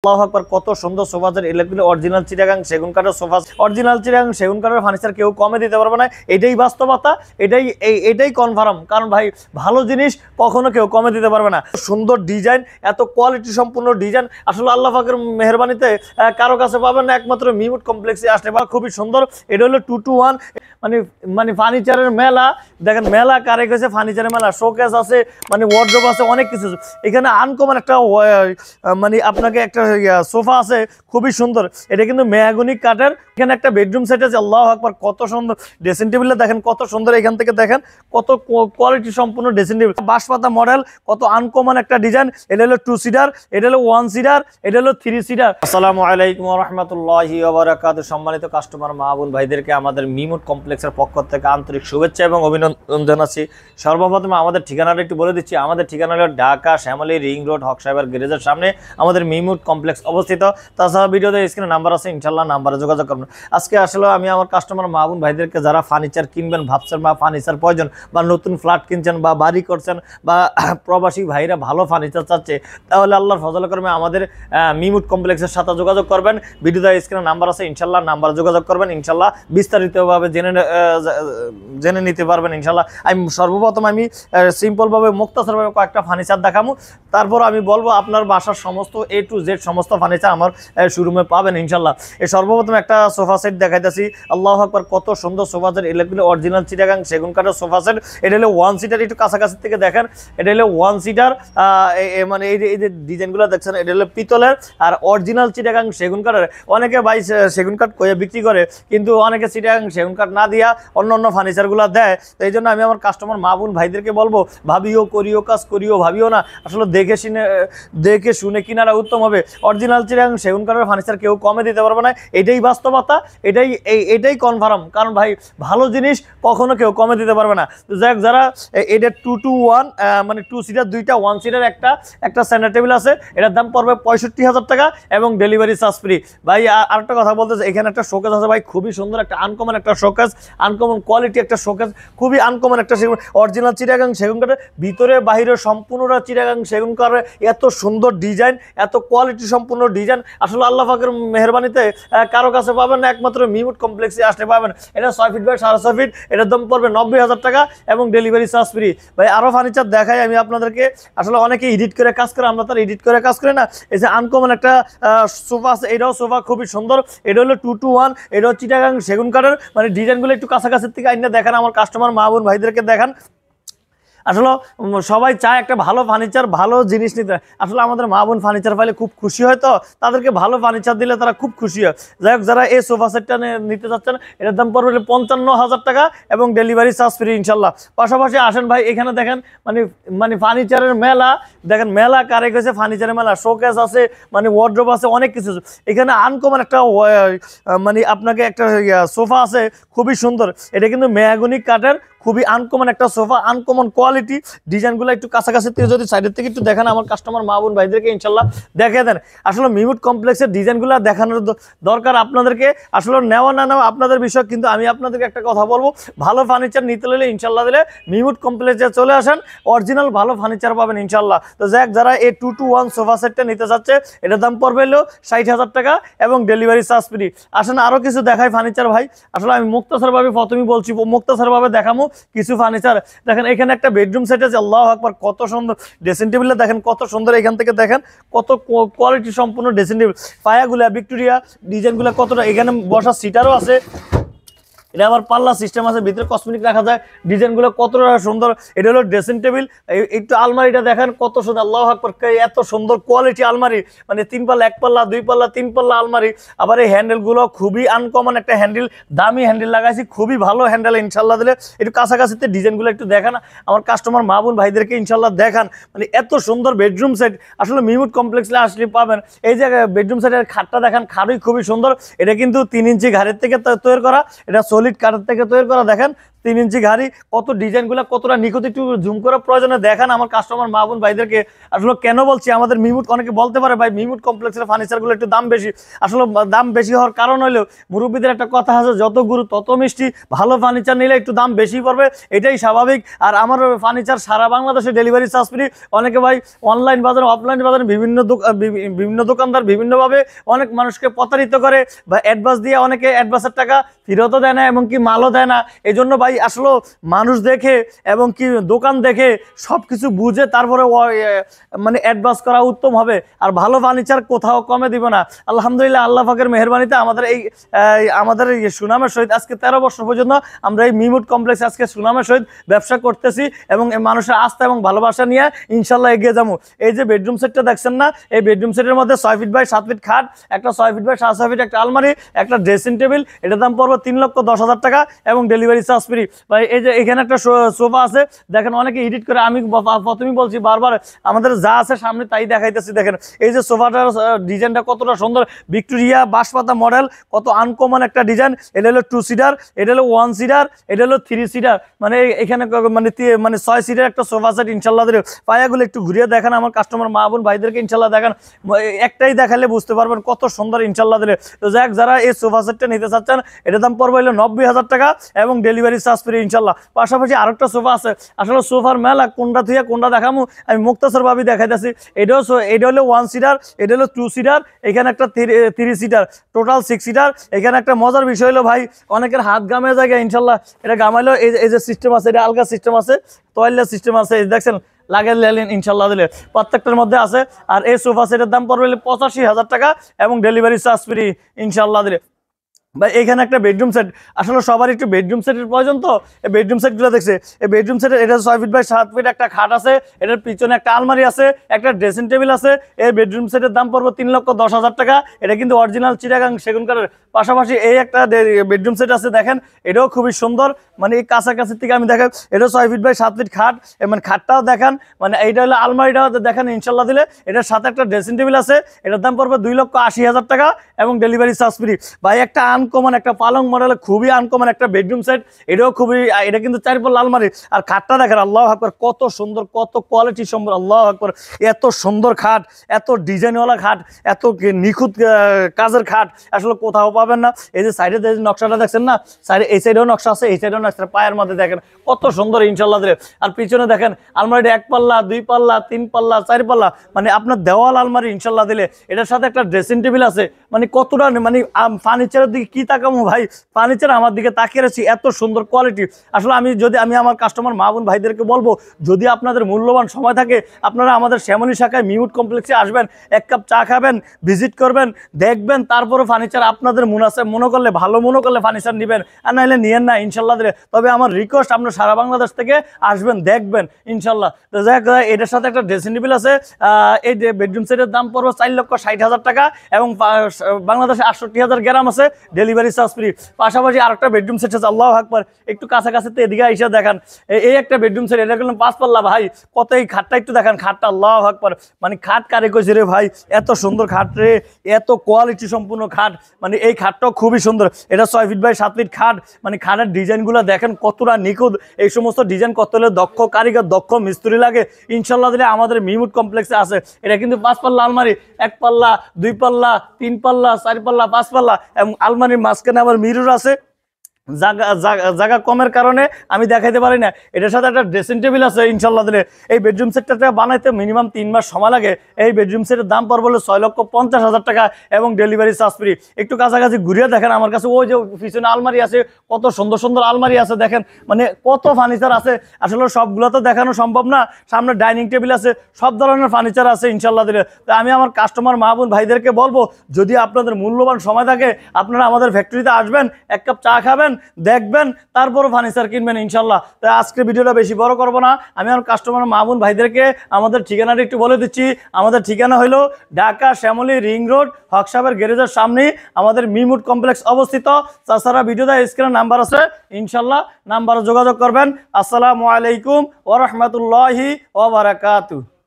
আল্লাহু আকবার, কত সুন্দর সোফা সেট। এগুলো অরিজিনাল চিটাগাং সেগুন কাঠের সোফা, অরিজিনাল চিটাগাং সেগুন কাঠের ফার্নিচার কেউ কমে দিতে পারবে না। এটাই বাস্তবতা, এটাই কনফার্ম। কারণ ভাই, ভালো জিনিস কখনো কেউ কমে দিতে পারবে না। সুন্দর ডিজাইন, এত কোয়ালিটি সম্পূর্ণ ডিজাইন আসলে আল্লাহ পাকের মেহেরবানিতে কারো কাছে পাবেন না, একমাত্র মিমুট কমপ্লেক্সে আসলে বা খুবই সুন্দর। এটা হলো 2-to-1 মানে ফার্নিচারের মেলা। দেখেন মেলা কারে গেছে, ফার্নিচারের মেলা, শোকেস আছে, মানে ওয়ার্ডরোব আছে, অনেক কিছু। এখানে আনকমন একটা মানে আপনাকে একটা সোফা আছে খুবই সুন্দর। এটা কিন্তু মেহগনি কাঠের। এখানে একটা বেডরুম সেট আছে, আল্লাহু আকবার, কত সুন্দর। ড্রেসিং টেবিলটা দেখেন কত সুন্দর, এখান থেকে দেখেন কত কোয়ালিটি সম্পূর্ণ ড্রেসিং টেবিল, বাঁশপাতা মডেল, কত আনকমন একটা ডিজাইন। এটা হলো 2 সিটার, এটা হলো 1 সিটার, এটা হলো 3 সিটার। আসসালামু আলাইকুম ওয়া রাহমাতুল্লাহি ওয়া বারাকাতুহু। সম্মানিত কাস্টমার মা বোন ভাইদেরকে আমাদের মিমুট কমপ্লেক্সের পক্ষ থেকে আন্তরিক শুভেচ্ছা এবং অভিনন্দন জানাচ্ছি। সর্বপ্রথমে আমাদের ঠিকানাটা একটু বলে দিচ্ছি। আমাদের ঠিকানা হলো ঢাকা শ্যামলী রিং রোড হক সাহেবের গ্যারেজের সামনে আমাদের মিমুট কমপ্লেক্স অবস্থিত। তাছাড়া ভিডিওতে স্ক্রিনে নাম্বার আছে, ইনশাল্লাহ নাম্বারে যোগাযোগ করুন। আজকে আসলে আমি আমার কাস্টমার মা বোন ভাইদেরকে যারা ফার্নিচার কিনবেন ভাবছেন বা ফার্নিচার প্রয়োজন বা নতুন ফ্ল্যাট কিনছেন বা বাড়ি করছেন বা প্রবাসী ভাইরা ভালো ফার্নিচার চাচ্ছে, তাহলে আল্লাহর ফজল কর্মে আমাদের মিমুট কমপ্লেক্সের সাথে যোগাযোগ করবেন। ভিডিওতে স্ক্রিনে নাম্বার আছে, ইনশাল্লাহ নাম্বারে যোগাযোগ করবেন। ইনশাল্লাহ বিস্তারিতভাবে জেনে নিতে পারবেন ইনশাল্লাহ। সর্বপ্রথম আমি সিম্পলভাবে মুক্তাসরভাবে কয়েকটা ফার্নিচার দেখাবো, তারপর আমি বলবো আপনার বাসার সমস্ত A to Z সমস্ত ফার্নিচার আমার শোরুমে পাবেন ইনশাল্লাহ। সর্বপ্রথম একটা সোফা সেট দেখাইতেছি। আল্লাহু আকবার, কত সুন্দর সোফা সেট। এগুলো অরিজিনাল চিটাগাং সেগুন কাঠের সোফা সেট। এটা হলো 1 সিটার, একটু কাছাকাছি থেকে দেখেন। এটা হলো 1 সিটার, মানে এই যে ডিজাইনগুলো দেখছেন, এটা হলো পিতলের আর অরিজিনাল চিটাগাং সেগুন কাঠের। অনেকে ভাই সেগুন কাঠ কয়ে বিক্রি করে, কিন্তু অনেকে চিটাগাং সেগুন কাঠ না দিয়া অন্য ফার্নিচারগুলো দেয়। তো এই জন্য আমি আমার কাস্টমার মা বোন ভাইদেরকে বলবো, ভাবিও করিও কাজ করিও ভাবিও না, আসলে দেখে শুনে কিনারা উত্তম হবে। অরিজিনাল চিটাগাং সেগুন কাঠের ফার্নিচার কেউ কমে দিতে পারবে না, এটাই বাস্তবতা, এটাই কনফার্ম। কারণ ভাই, ভালো জিনিস কখনো কেউ কমে দিতে পারবে না। তো যাই হোক, যারা এটা 2-to-1 মানে 2 সিটার, 2টা 1 সিটার, একটা সেন্টার টেবিল আছে, এটার দাম পড়বে 65,000 টাকা এবং ডেলিভারি চার্জ ফ্রি। ভাই আরেকটা কথা বলতেছে, এখানে একটা শোকেস আছে ভাই, খুবই সুন্দর একটা আনকমন একটা শোকেস, আনকমন কোয়ালিটি একটা শোকেস, খুবই আনকমন একটা অরিজিনাল চিটাগাং সেগুন কাঠের, ভিতরে বাহিরে সম্পূর্ণটা চিটাগাং সেগুন কাঠের। এত সুন্দর ডিজাইন, এত কোয়ালিটি সম্পূর্ণ ডিজাইন আসলে আল্লাহ পাকের মেহেরবানিতে কারো কাছে পাবেন না, একমাত্র মিমুট কমপ্লেক্সে আসতে পাবেন। এটা 6 ফিট বাই 6.5 ফিট, এটার দাম পড়বে 90,000 টাকা এবং ডেলিভারি চার্জ ফ্রি। ভাই আরো ফার্নিচার দেখাই আমি আপনাদেরকে। আসলে অনেকে এডিট করে কাজ করে, আমরা তার এডিট করে কাজ করি না। এই যে আনকমন একটা সোফা আছে, এটাও সোফা খুবই সুন্দর। এটা হলো 2-to-1, এটাও চিটাগাং সেগুন কাঠের। মানে ডিজাইনগুলো একটু কাছাকাছি থেকে আইনা দেখেন, আমার কাস্টমার মা বোন ভাইদেরকে দেখান। আসলে সবাই চায় একটা ভালো ফার্নিচার, ভালো জিনিস নিতে। আসলে আমাদের মা বোন ফার্নিচার পাইলে খুব খুশি হয়, তো তাদেরকে ভালো ফার্নিচার দিলে তারা খুব খুশি হয়। যাই হোক, যারা এই সোফা সেটটা নিতে চাচ্ছেন, এটার দাম পড়বে 55,000 টাকা এবং ডেলিভারি চার্জ ফ্রি ইনশাল্লাহ। পাশাপাশি আসেন ভাই, এখানে দেখেন মানে ফার্নিচারের মেলা। দেখেন মেলা কারে গেছে, ফার্নিচারের মেলা, শোকেস আছে, মানে ওয়ার্ডরোব আছে, অনেক কিছু। এখানে আনকমন একটা মানে আপনাকে একটা সোফা আছে খুবই সুন্দর। এটা কিন্তু মেহগনি কাঠের, খুবই আনকমন একটা সোফা, আনকমন কোয়ালিটি। ডিজাইনগুলো একটু কাছাকাছি থেকে যদি সাইডের থেকে একটু দেখেন আমার কাস্টমার মা বোন ভাইদেরকে ইনশাল্লাহ দেখে দেন। আসলে মিমুট কমপ্লেক্সের ডিজাইনগুলো দেখানোর দরকার আপনাদেরকে। আসলে নেওয়া না নেওয়া আপনাদের বিষয়, কিন্তু আমি আপনাদেরকে একটা কথা বলবো, ভালো ফার্নিচার নিতে হলে ইনশাল্লাহ দিলে মিমুট কমপ্লেক্সে চলে আসেন, অরিজিনাল ভালো ফার্নিচার পাবেন ইনশাল্লাহ। তো যাক, যারা এই 2-to-1 সোফা সেটটা নিতে চাচ্ছে, এটার দাম পড়বে হলো 60,000 টাকা এবং ডেলিভারি চার্জ ফ্রি। আসেন আরও কিছু দেখাই ফার্নিচার ভাই। আসলে আমি মুক্তাসরভাবে প্রথমেই বলছি, মুক্তাসরভাবে দেখাবো কিছু ফার্নিচার। দেখেন এখানে একটা বেডরুম সেট আছে, আল্লাহু আকবার, কত সুন্দর। ড্রেসিং টেবিলটা দেখেন কত সুন্দর, এখান থেকে দেখেন কত কোয়ালিটি সম্পূর্ণ ড্রেসিং টেবিল, পায়াগুলা ভিক্টোরিয়া, ডিজাইনগুলো কতটা। এখানে বসার সিটারও আছে, এটা আবার পাল্লা সিস্টেম আছে, ভিতরে কসমেটিক রাখা যায়, ডিজাইনগুলো কতটা সুন্দর। এটা হলো ড্রেসিং টেবিল। একটু আলমারিটা দেখেন কত সুন্দর, আল্লাহু আকবার, এত সুন্দর কোয়ালিটি আলমারি, মানে 3 পাল্লা, 1 পাল্লা, 2 পাল্লা, 3 পাল্লা আলমারি। আবার এই হ্যান্ডেলগুলো খুবই আনকমন একটা হ্যান্ডেল, দামি হ্যান্ডেল লাগাইছি, খুবই ভালো হ্যান্ডেল ইনশাল্লাহ দিলে। একটু কাছাকাছিতে ডিজাইনগুলো একটু দেখান আমার কাস্টমার মা বোন ভাইদেরকে ইনশাল্লাহ দেখান। মানে এত সুন্দর বেডরুম সেট আসলে মিমুট কমপ্লেক্সে আসলে পাবেন। এই যে বেডরুম সেটের খাটটা দেখেন, খাটই খুবই সুন্দর। এটা কিন্তু 3 ইঞ্চি ঘাড়ের থেকে তৈরি করা, এটা সলিড কাঠের থেকে তৈরি করা। দেখেন 3 ইঞ্চি ঘাড়ি, কত ডিজাইনগুলো কতটা নিখুঁত, একটু জুম করা প্রয়োজনে দেখান আমার কাস্টমার মা বোন ভাইদেরকে। আসলে কেন বলছি, আমাদের মিমুট, অনেকে বলতে পারে ভাই মিমুট কমপ্লেক্সের ফার্নিচারগুলো একটু দাম বেশি। আসলে দাম বেশি হওয়ার কারণ হলো মুরব্বীদের একটা কথা আছে, যত গুরু তত মিষ্টি। ভালো ফার্নিচার নিলে একটু দাম বেশি পড়বে, এটাই স্বাভাবিক। আর আমার ফার্নিচার সারা বাংলাদেশে ডেলিভারি চার্জ ফ্রি। অনেকে ভাই অনলাইন বাজারে অফলাইন বাজারে বিভিন্ন দোকানদার বিভিন্নভাবে অনেক মানুষকে প্রতারিত করে বা অ্যাডভান্স দিয়ে অনেকে অ্যাডভান্সের টাকা ফেরতও দেয় না এবং কি মালও দেয় না। এই জন্য ভাই আসলে মানুষ দেখে এবং কি দোকান দেখে সব কিছু বুঝে তারপরে মানে অ্যাডভান্স করা উত্তম হবে। আর ভালো ফার্নিচার কোথাও কমে দিব না। আলহামদুলিল্লাহ, আল্লাহ পাকের মেহেরবানিতে আমাদের এই সুনামের সহিত আজকে 13 বছর পর্যন্ত আমরা এই মিমুট কমপ্লেক্স আজকে সুনামের সহিত ব্যবসা করতেছি এবং মানুষের আস্থা এবং ভালোবাসা নিয়ে ইনশাল্লাহ এগিয়ে যাবো। এই যে বেডরুম সেটটা দেখছেন না, এই বেডরুম সেটের মধ্যে 6 ফিট বাই 7 ফিট খাট, একটা 6 ফিট বাই 7.5 ফিট একটা আলমারি, একটা ড্রেসিং টেবিল, এটার দাম পড়বে 3,10,000 টাকা এবং ডেলিভারি চার্জ ফ্রি। ভাই এই যে এখানে একটা সোফা আছে, দেখেন অনেকে এডিট করে, আমি প্রথমেই বলছি বারবার আমাদের যা আছে সামনে তাই দেখাইতেছি। দেখেন এই যে সোফাটার ডিজাইনটা কতটা সুন্দর, ভিক্টোরিয়া বাঁশপাতা মডেল, কত আনকমন একটা ডিজাইন। এটা হলো 2 সিটার, এটা হলো 1 সিটার, এটা হলো 3 সিটার, মানে এখানে মানে 6 সিটার একটা সোফা সেট ইনশাল্লাহ। পায়াগুলো একটু ঘুরিয়ে দেখেন আমার কাস্টমার মা বোন ভাইদেরকে ইনশাল্লাহ দেখেন, একটাই দেখালে বুঝতে পারবেন কত সুন্দর ইনশাল্লাহ দিলে। তো যাক, যারা এই সোফা সেটটা নিতে চাচ্ছেন এটার দাম পড়বে হলো 90,000 টাকা এবং ডেলিভারি চার্জ ফ্রি ইনশাল্লাহ। পাশাপাশি আরেকটা সোফা আছে, আসলে সোফার মেলা কোনটা থেকে কোনটা দেখামু আমি মুক্তাসর ভাবে দেখাইতেছি। এটা হলো 1 সিটার, এটা হলো 2 সিটার, এখানে একটা 3 সিটার, টোটাল 6 সিটার। এখানে একটা মজার বিষয় হলো ভাই, অনেকের হাত গামে জায়গায় ইনশাল্লাহ এটা গামাইলো, এই যে সিস্টেম আছে, এটা আলগা সিস্টেম আছে, তোয়াল্লা সিস্টেম আছে, দেখছেন লাগে লেলেন ইনশাল্লাহ দিলে প্রত্যেকটার মধ্যে আছে। আর এই সোফা সেটের দাম পড়বে 85,000 টাকা এবং ডেলিভারি চার্জ ফ্রি ইনশাল্লাহ দিলে। ভাই এখানে একটা বেডরুম সেট, আসলে সবার একটু বেডরুম সেটের প্রয়োজন, তো এই বেডরুম সেটগুলো দেখছে। এই বেডরুম সেটের এটা 6 ফিট বাই 7 ফিট একটা খাট আছে, এটার পিছনে একটা আলমারি আছে, একটা ড্রেসিং টেবিল আছে। এই বেডরুম সেটের দাম পড়বে 3,10,000 টাকা। এটা কিন্তু অরিজিনাল চিটাগাং সেগুন কাঠের। পাশাপাশি এই একটা বেডরুম সেট আছে, দেখেন এটাও খুবই সুন্দর, মানে এই কাছাকাছি থেকে আমি দেখেন এটা 6 ফিট বাই 7 ফিট খাট, মানে খাটটাও দেখেন, মানে এইটা হলো আলমারিটাও দেখেন ইনশাল্লাহ দিলে। এটার সাথে একটা ড্রেসিং টেবিল আছে, এটার দাম পড়বে 2,80,000 টাকা এবং ডেলিভারি চার্জ ফ্রি। ভাই একটা আনকমন একটা পালং মডেল, খুবই আনকমন একটা বেডরুম সেট, এটাও খুবই, এটা কিন্তু 4 পাল্লা আলমারি। আর খাটটা দেখেন আল্লাহু আকবার কত সুন্দর, কত কোয়ালিটি সম্পন্ন, আল্লাহু আকবার এত সুন্দর খাট, এত ডিজাইনওয়ালা খাট, এত নিখুঁত কাজের খাট আসলে কোথাও পাবেন না। এই যে সাইডে যে নকশাটা দেখছেন না, সাইডে এই সাইডেও নকশা আছে, এই সাইডেও নকশা, পায়ের মধ্যে দেখেন কত সুন্দর ইনশাল্লাহ দিলে। আর পিছনে দেখেন আলমারিটা 1 পাল্লা 2 পাল্লা 3 পাল্লা 4 পাল্লা, মানে আপনার দেওয়াল আলমারি ইনশাল্লাহ দিলে। এটার সাথে একটা ড্রেসিং টেবিল আছে, মানে কতটা, মানে ফার্নিচারের দিকে কি তাকামো ভাই, ফার্নিচার আমার দিকে তাকিয়ে রয়েছি, এত সুন্দর কোয়ালিটি। আসলে আমি আমার কাস্টমার মা বোন ভাইদেরকে বলবো, যদি আপনাদের মূল্যবান সময় থাকে আপনারা আমাদের শ্যামলী শাখায় মিমুট কমপ্লেক্সে আসবেন, 1 কাপ চা খাবেন, ভিজিট করবেন, দেখবেন, তারপরে ফার্নিচার আপনাদের মনে করলে ভালো মনে করলে ফার্নিচার নেবেন, আর নাহলে নিয়েন না ইনশাল্লাহ দিলে। তবে আমার রিকোয়েস্ট, আপনারা সারা বাংলাদেশ থেকে আসবেন, দেখবেন ইনশাল্লাহ। তো যাই হোক, এটার সাথে একটা ড্রেসিং টেবিল আছে। এই বেডরুম সেটের দাম পড়বে 4,60,000 টাকা এবং বাংলাদেশে 68,000 গ্রাম আছে, ডেলিভারি চার্জ ফ্রি। পাশাপাশি আরেকটা বেডরুম সেট আছে, আল্লাহু আকবার একটু কাছাকাছি এদিকে এসে দেখেন, এই একটা বেডরুম সেট, এটা কিন্তু 5 পাল্লা ভাই, কত এই খাটটা একটু দেখেন, খাটটা আল্লাহু আকবার, মানে খাট কারে কইছে রে ভাই, এত সুন্দর খাট রে, এত কোয়ালিটি সম্পূর্ণ খাট, মানে এই খাটটাও খুবই সুন্দর। এটা 6 ফিট বাই 7 ফিট খাট, মানে খাটের ডিজাইনগুলো দেখেন কতটা নিখুঁত। এই সমস্ত ডিজাইন করতে হলে দক্ষ কারিগর, দক্ষ মিস্ত্রি লাগে ইনশাল্লাহ দিলে আমাদের মিমুট কমপ্লেক্সে আছে। এটা কিন্তু 5 পাল্লা আলমারি, 1 পাল্লা 2 পাল্লা 3 পাল্লা 4 পাল্লা 5 পাল্লা এবং আলমারির মাঝখানে আবার মিরর আছে। জায়গা কমের কারণে আমি দেখাইতে পারি না। এটার সাথে একটা ড্রেসিং টেবিল আছে ইনশাল্লাহ দিলে। এই বেডরুম সেটটা বানাইতে মিনিমাম 3 মাস সময় লাগে। এই বেডরুম সেটের দাম পড়বে 6,50,000 টাকা এবং ডেলিভারি চার্জ ফ্রি। একটু কাছাকাছি ঘুরিয়ে দেখেন আমার কাছে, ওই যে পিছনে আলমারি আছে, কত সুন্দর সুন্দর আলমারি আছে, দেখেন মানে কত ফার্নিচার আছে। আসলে সবগুলো তো দেখানো সম্ভব না। সামনে ডাইনিং টেবিল আছে, সব ধরনের ফার্নিচার আছে ইনশাল্লাহ দিলে। তো আমি আমার কাস্টমার মা বোন ভাইদেরকে বলবো, যদি আপনাদের মূল্যবান সময় থাকে আপনারা আমাদের ফ্যাক্টরিতে আসবেন, 1 কাপ চা খাবেন, দেখবেন, তারপরও ফার্নিচার কিনবেন ইনশাল্লাহ। তাই আজকে ভিডিওটা বেশি বড় করব না, আমি আমার কাস্টমার মা বোন ভাইদেরকে আমাদের ঠিকানাটা একটু বলে দিচ্ছি। আমাদের ঠিকানা হলো ঢাকা শ্যামলী রিং রোড, হক সাহেবের গ্যারেজের সামনে আমাদের মিমুট কমপ্লেক্স অবস্থিত। তাছাড়া ভিডিওতে স্ক্রিনে নাম্বার আছে, ইনশাল্লাহ নাম্বারে যোগাযোগ করবেন। আসসালামু আলাইকুম ওয়া রাহমাতুল্লাহি ওয়া বারাকাতুহু।